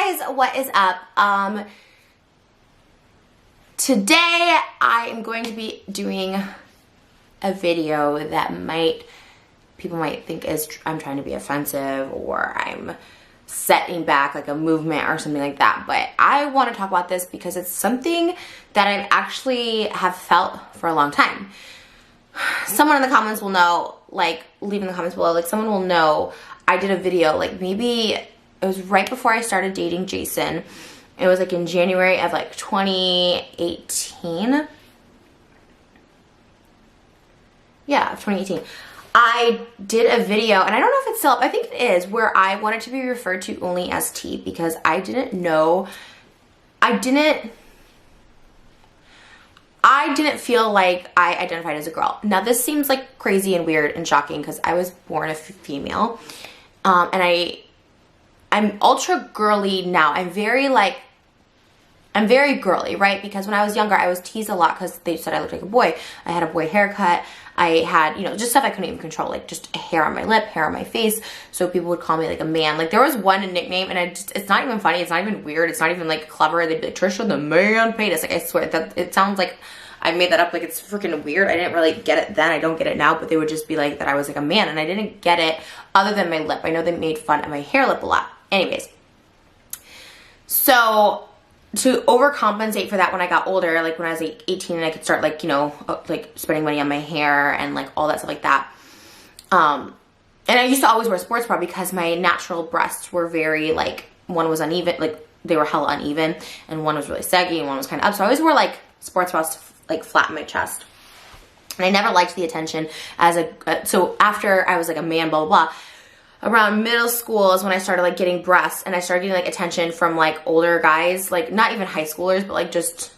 Hey guys, what is up? Today I am going to be doing a video that people might think is I'm trying to be offensive or I'm setting back like a movement or something like that, but I want to talk about this because it's something that I actually have felt for a long time. Someone in the comments will know, like leave in the comments below, like someone will know I did a video, like maybe it was right before I started dating Jason. It was like in January of like 2018. Yeah, of 2018. I did a video, and I don't know if it's still up, I think it is, where I wanted to be referred to only as T because I didn't feel like I identified as a girl. Now this seems like crazy and weird and shocking because I was born a female, and I'm ultra girly now. I'm very girly, right? Because when I was younger, I was teased a lot because they said I looked like a boy. I had a boy haircut. I had, just stuff I couldn't even control, like just hair on my lip, hair on my face. So people would call me like a man. Like there was one nickname, and it's not even funny. It's not even weird. It's not even like clever. They'd be like, Trisha the Man Paytas. Like I swear that it sounds like I made that up. Like it's freaking weird. I didn't really get it then. I don't get it now, but they would just be like that I was like a man, and I didn't get it other than my lip. I know they made fun of my hair lip a lot. Anyways, so to overcompensate for that when I got older, like when I was like 18 and I could start like, like spending money on my hair and like all that stuff like that. And I used to always wear sports bra because my natural breasts were very like, one was uneven, like they were hella uneven, and one was really saggy and one was kind of up. So I always wore like sports bras to like flatten my chest. And I never liked the attention as so after I was like a man, blah, blah, blah. Around middle school is when I started like getting breasts, and I started getting like attention from like older guys, like not even high schoolers, but like just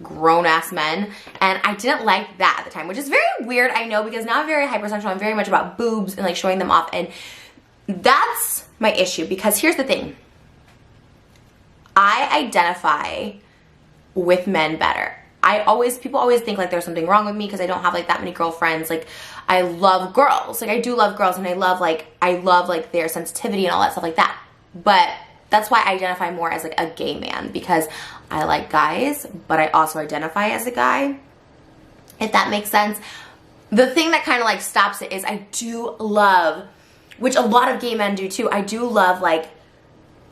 grown ass men. And I didn't like that at the time, which is very weird, I know, because now I'm very hypersexual. I'm very much about boobs and like showing them off, and that's my issue. Because here's the thing, I identify with men better. People always think like there's something wrong with me because I don't have like that many girlfriends. Like I love girls, like I do love girls, and I love like their sensitivity and all that stuff like that. But that's why I identify more as like a gay man, because I like guys, but I also identify as a guy, if that makes sense. The thing that kind of like stops it is I do love, which a lot of gay men do too, I do love like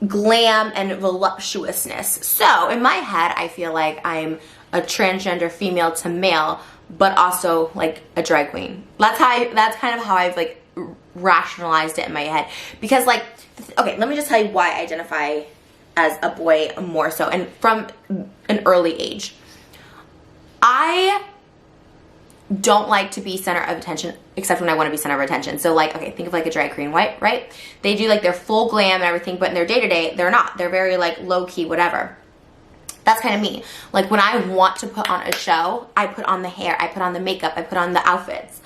glam and voluptuousness. So in my head, I feel like I'm a transgender female to male, but also like a drag queen. That's kind of how I've like rationalized it in my head. Because like, okay, let me just tell you why I identify as a boy more so, and from an early age. I don't like to be center of attention except when I want to be center of attention. So like, okay, think of like a drag queen, right? They do like their full glam and everything, but in their day-to-day, they're not. They're very like low-key, whatever. That's kind of me. Like when I want to put on a show, I put on the hair, I put on the makeup, I put on the outfits.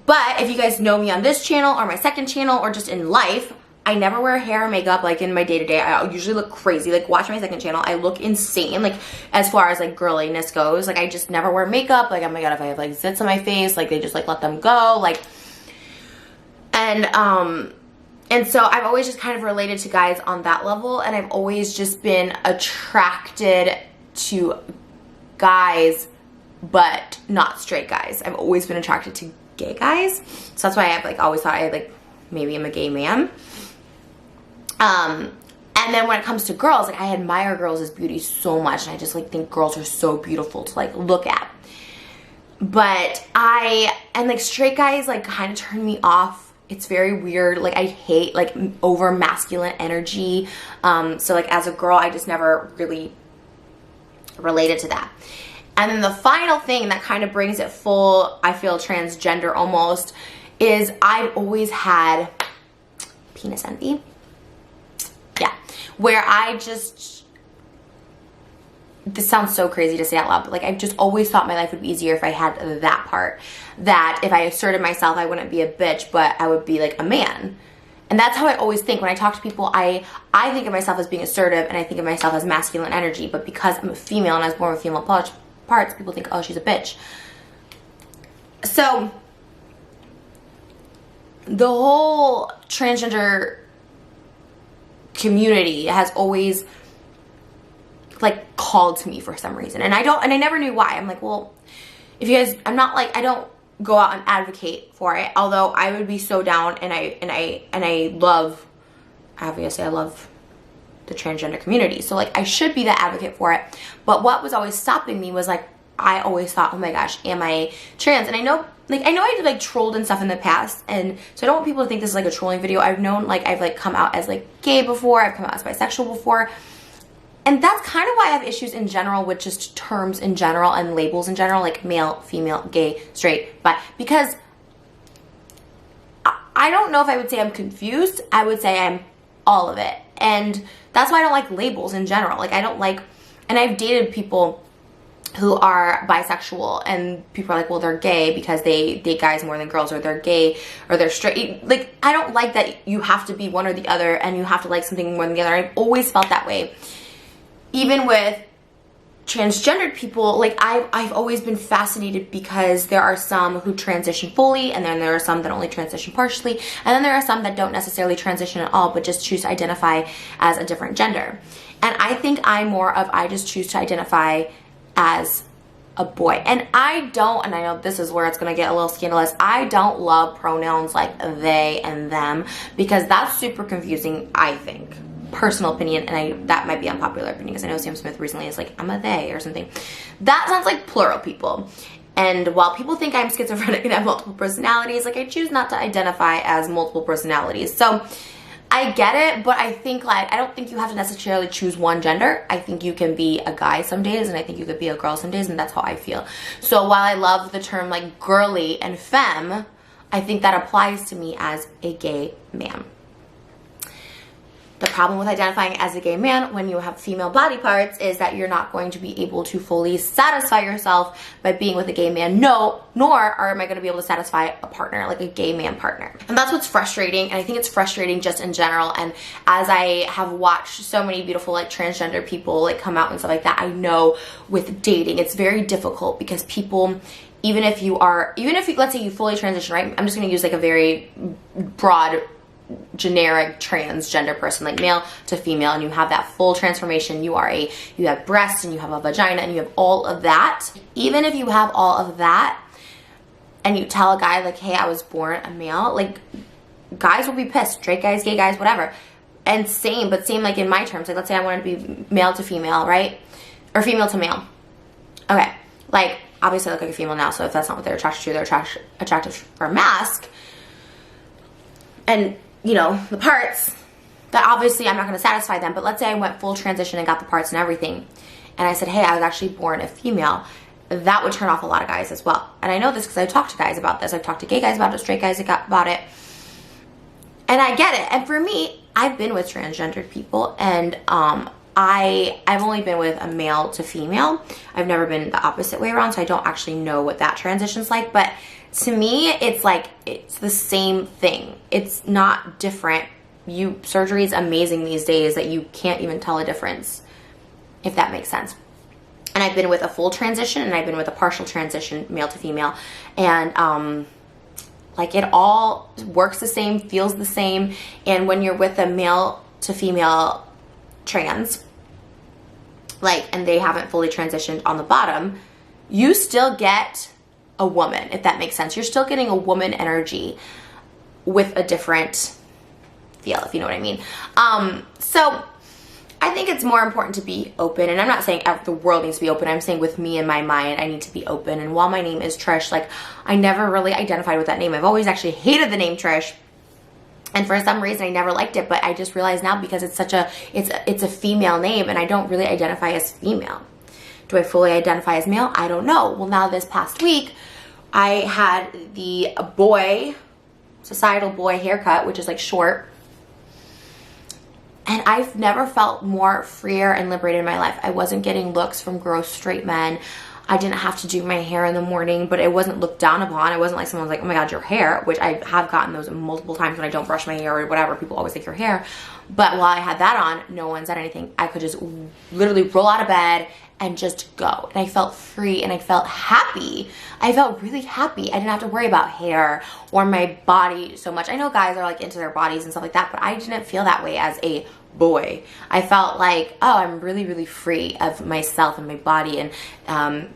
But if you guys know me on this channel or my second channel or just in life, I never wear hair or makeup like in my day-to-day. I usually look crazy. Like watch my second channel, I look insane. Like as far as like girliness goes, like I just never wear makeup. Like, oh my God, if I have like zits on my face, like they just like let them go. Like, and so I've always just kind of related to guys on that level, and I've always just been attracted to guys, but not straight guys. I've always been attracted to gay guys. So that's why I've like always thought I like maybe I'm a gay man. And then when it comes to girls, like I admire girls' beauty so much, and I just like think girls are so beautiful to like look at. But like straight guys like kind of turn me off. It's very weird. Like I hate like over masculine energy. So like as a girl, I just never really related to that. And then the final thing that kind of brings it full, I feel transgender almost, is I've always had penis envy. Yeah. Where this sounds so crazy to say out loud, but like I've just always thought my life would be easier if I had that part. That if I asserted myself, I wouldn't be a bitch, but I would be like a man. And that's how I always think. When I talk to people, I think of myself as being assertive, and I think of myself as masculine energy. But because I'm a female and I was born with female parts, people think, oh, she's a bitch. So the whole transgender community has always like called to me for some reason, and I never knew why. I'm like, well, if you guys, I'm not like, I don't go out and advocate for it, although I would be so down, and I love, obviously I love the transgender community, so like I should be the advocate for it. But what was always stopping me was like, I always thought, oh my gosh, am I trans? And I know I did like trolled and stuff in the past, and so I don't want people to think this is like a trolling video. I've known, like, I've like come out as like gay before, I've come out as bisexual before, and that's kind of why I have issues in general with just terms in general and labels in general, like male, female, gay, straight, but because I don't know if I would say I'm confused. I would say I'm all of it, and that's why I don't like labels in general. Like, I don't like, and I've dated people who are bisexual, and people are like, well, they're gay because they date guys more than girls, or they're gay, or they're straight. Like, I don't like that you have to be one or the other, and you have to like something more than the other. I've always felt that way. Even with transgendered people, like, I've always been fascinated because there are some who transition fully, and then there are some that only transition partially, and then there are some that don't necessarily transition at all, but just choose to identify as a different gender. And I think I'm more of, I just choose to identify as a boy. And I don't, and I know this is where it's going to get a little scandalous, I don't love pronouns like they and them, because that's super confusing, I think. Personal opinion, and that might be unpopular opinion, because I know Sam Smith recently is like, I'm a they or something. That sounds like plural people. And while people think I'm schizophrenic and have multiple personalities, like, I choose not to identify as multiple personalities. So I get it, but I think, like, I don't think you have to necessarily choose one gender. I think you can be a guy some days, and I think you could be a girl some days, and that's how I feel. So while I love the term like girly and femme, I think that applies to me as a gay man. The problem with identifying as a gay man when you have female body parts is that you're not going to be able to fully satisfy yourself by being with a gay man. No, nor am I going to be able to satisfy a partner, like a gay man partner. And that's what's frustrating, and I think it's frustrating just in general. And as I have watched so many beautiful like transgender people like come out and stuff like that, I know with dating it's very difficult, because people, even if you, let's say you fully transition, right? I'm just going to use like a very broad generic transgender person, like male to female, and you have that full transformation. You have breasts, and you have a vagina, and you have all of that. Even if you have all of that, and you tell a guy like, hey, I was born a male, like, guys will be pissed. Straight guys, gay guys, whatever. And same like in my terms, like, let's say I wanted to be male to female, right? Or female to male. Okay, like, obviously I look like a female now, so if that's not what they're attracted to, they're attracted for a mask. And you know, the parts, that obviously I'm not going to satisfy them. But let's say I went full transition and got the parts and everything, and I said, hey, I was actually born a female. That would turn off a lot of guys as well. And I know this because I've talked to guys about this. I've talked to gay guys about it, straight guys about it. And I get it. And for me, I've been with transgendered people, and I've only been with a male to female. I've never been the opposite way around, so I don't actually know what that transition's like. But to me, it's like, it's the same thing. It's not different. Surgery is amazing these days that you can't even tell a difference, if that makes sense. And I've been with a full transition, and I've been with a partial transition, male to female. And like, it all works the same, feels the same. And when you're with a male to female trans, like, and they haven't fully transitioned on the bottom, you still get a woman, if that makes sense. You're still getting a woman energy with a different feel, if you know what I mean. So I think it's more important to be open, and I'm not saying the world needs to be open. I'm saying with me in my mind, I need to be open. And while my name is Trish, like, I never really identified with that name. I've always actually hated the name Trish, and for some reason I never liked it, but I just realized now, because it's such a, it's a female name, and I don't really identify as female. Do I fully identify as male? I don't know. Well, now this past week, I had the societal boy haircut, which is like short. And I've never felt more freer and liberated in my life. I wasn't getting looks from gross straight men. I didn't have to do my hair in the morning, but it wasn't looked down upon. It wasn't like someone was like, oh my God, your hair, which I have gotten those multiple times when I don't brush my hair or whatever. People always like, your hair. But while I had that on, no one said anything. I could just literally roll out of bed and just go. And I felt free, and I felt happy. I felt really happy. I didn't have to worry about hair or my body so much. I know guys are like into their bodies and stuff like that, but I didn't feel that way as a boy. I felt like, oh, I'm really, really free of myself and my body. And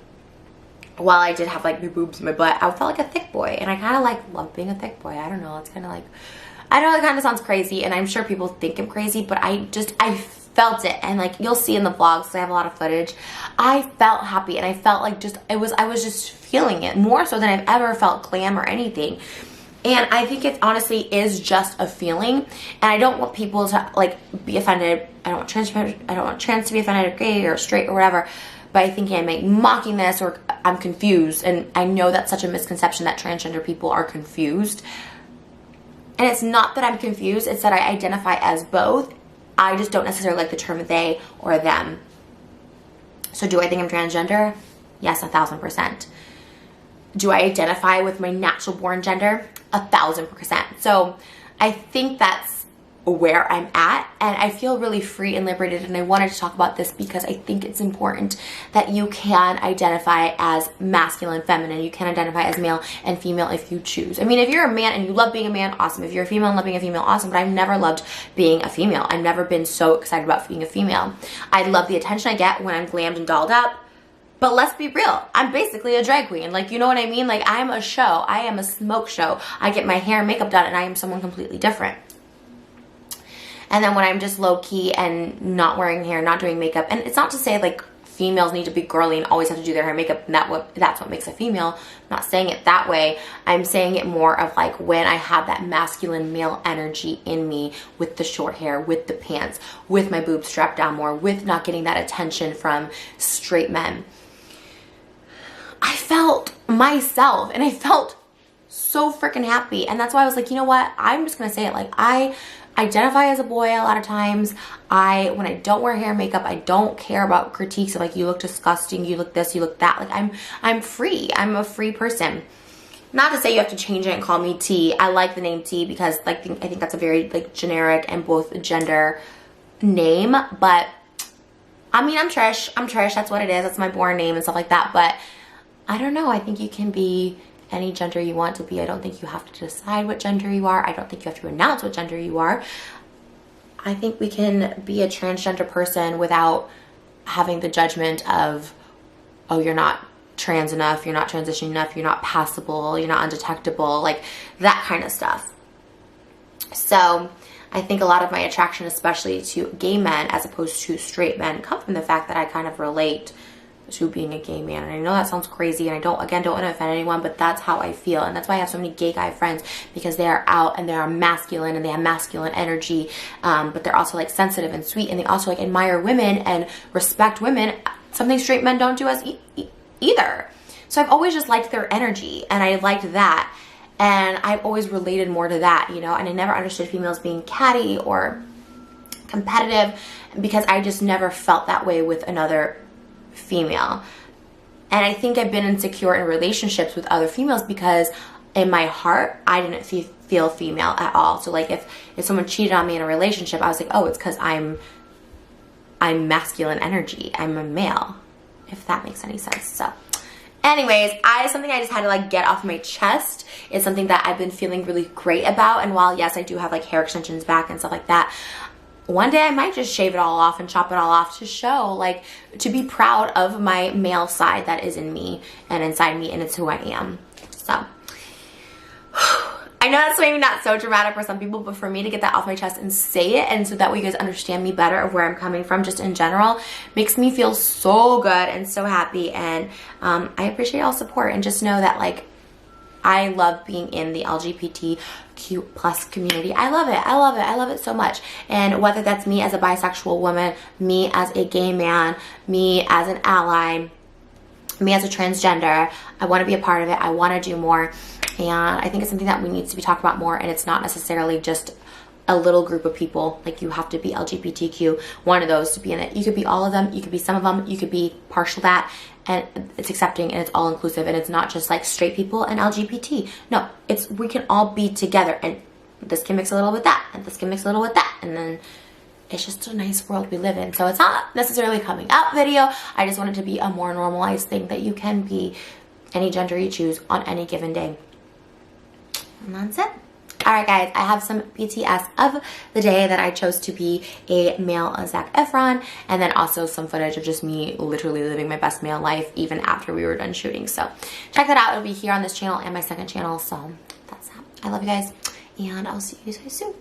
while I did have like my boobs and my butt, I felt like a thick boy. And I kind of like love being a thick boy. I don't know. It's kind of like, I know it kind of sounds crazy, and I'm sure people think I'm crazy, but I felt it. And like you'll see in the vlogs, because I have a lot of footage, I felt happy, and I felt like I was just feeling it more so than I've ever felt glam or anything. And I think it honestly is just a feeling, and I don't want people to like be offended. I don't want trans to be offended, or gay or straight or whatever, by thinking I'm like mocking this or I'm confused. And I know that's such a misconception that transgender people are confused. And it's not that I'm confused, it's that I identify as both. I just don't necessarily like the term they or them. So do I think I'm transgender? Yes, 1,000%. Do I identify with my natural born gender? 1,000%. So I think that's where I'm at, and I feel really free and liberated, and I wanted to talk about this because I think it's important that you can identify as masculine, feminine. You can identify as male and female if you choose. I mean, if you're a man and you love being a man, awesome. If you're a female and love being a female, awesome. But I've never loved being a female. I've never been so excited about being a female. I love the attention I get when I'm glammed and dolled up. But let's be real, I'm basically a drag queen. Like, you know what I mean? Like, I'm a show. I am a smoke show. I get my hair and makeup done, and I am someone completely different. And then when I'm just low-key and not wearing hair, not doing makeup, and it's not to say like females need to be girly and always have to do their hair and makeup, and that's what makes a female. I'm not saying it that way. I'm saying it more of like when I have that masculine male energy in me, with the short hair, with the pants, with my boobs strapped down more, with not getting that attention from straight men. I felt myself, and I felt so freaking happy. And that's why I was like, you know what? I'm just going to say it. Like, I identify as a boy a lot of times. When I don't wear hair and makeup, I don't care about critiques of like, you look disgusting, you look this, you look that. Like, I'm free. I'm a free person. Not to say you have to change it and call me T. I like the name T because like I think that's a very like generic and both gender name. But I mean, I'm Trish. I'm Trish. That's what it is. That's my born name and stuff like that. But I don't know. I think you can be any gender you want to be. I don't think you have to decide what gender you are. I don't think you have to announce what gender you are. I think we can be a transgender person without having the judgment of, oh, you're not trans enough, you're not transitioning enough, you're not passable, you're not undetectable, like that kind of stuff. So I think a lot of my attraction, especially to gay men as opposed to straight men, come from the fact that I kind of relate to being a gay man. And I know that sounds crazy, and I don't want to offend anyone, but that's how I feel. And that's why I have so many gay guy friends, because they are out and they are masculine and they have masculine energy, but they're also like sensitive and sweet, and they also like admire women and respect women, something straight men don't do as either. So I've always just liked their energy, and I liked that, and I've always related more to that, you know. And I never understood females being catty or competitive, because I just never felt that way with another female. And I think I've been insecure in relationships with other females because in my heart I didn't feel female at all. So like if someone cheated on me in a relationship, I was like, oh, it's because I'm masculine energy, I'm a male, if that makes any sense. So anyways, something I just had to like get off my chest. It's something that I've been feeling really great about. And while yes, I do have like hair extensions back and stuff like that, one day I might just shave it all off and chop it all off to show, like, to be proud of my male side that is in me and inside me, and it's who I am. So I know that's maybe not so dramatic for some people, but for me to get that off my chest and say it, and so that way you guys understand me better of where I'm coming from just in general, makes me feel so good and so happy. And I appreciate y'all's support, and just know that like I love being in the LGBTQ plus community. I love it. I love it. I love it so much. And whether that's me as a bisexual woman, me as a gay man, me as an ally, me as a transgender, I want to be a part of it. I want to do more. And I think it's something that we need to be talked about more. And it's not necessarily just a little group of people. Like, you have to be LGBTQ, one of those to be in it. You could be all of them. You could be some of them. You could be partial that. And it's accepting, and it's all inclusive, and it's not just like straight people and LGBT. No, it's, we can all be together, and this can mix a little with that, and this can mix a little with that, and then it's just a nice world we live in. So it's not necessarily a coming out video. I just want it to be a more normalized thing that you can be any gender you choose on any given day. And that's it. Alright guys, I have some BTS of the day that I chose to be a male Zac Efron, and then also some footage of just me literally living my best male life even after we were done shooting. So check that out. It'll be here on this channel and my second channel. So that's that. I love you guys, and I'll see you guys soon.